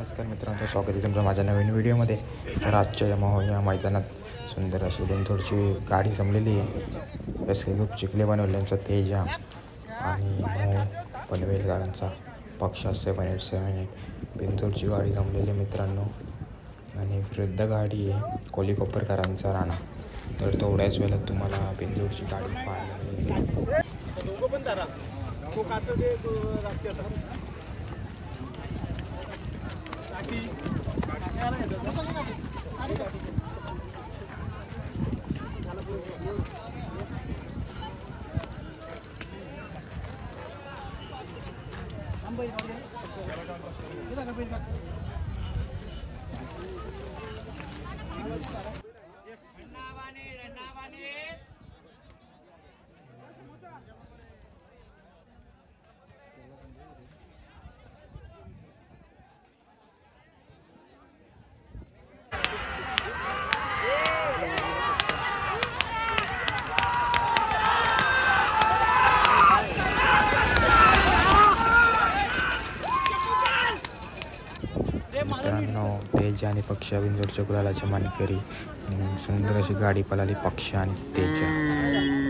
नमस्कार मित्रांनो, स्वागत आहे तुमचं माझ्या नवीन व्हिडिओमध्ये. तर आजच्या या मैदानात सुंदर अशी बिनजोडची गाडी जमलेली आहे. SK ग्रुप चिखले बनवल्यांचा तेजा आणि पनवेलकरांचा पक्षा 787 बिनजोडची गाडी जमलेली मित्रांनो. आणि वृद्ध गाडी आहे कोलीकोपरकरांचा राणा. तर थोड्याच वेळात तुम्हाला बिनजोडची गाडी पाहायला मिळेल. मित्रांनो, तेज आणि पक्षा बिनजोडच्या गुलालाच्या मानकरी. सुंदर अशी गाडी पळाली पक्षा आणि तेज.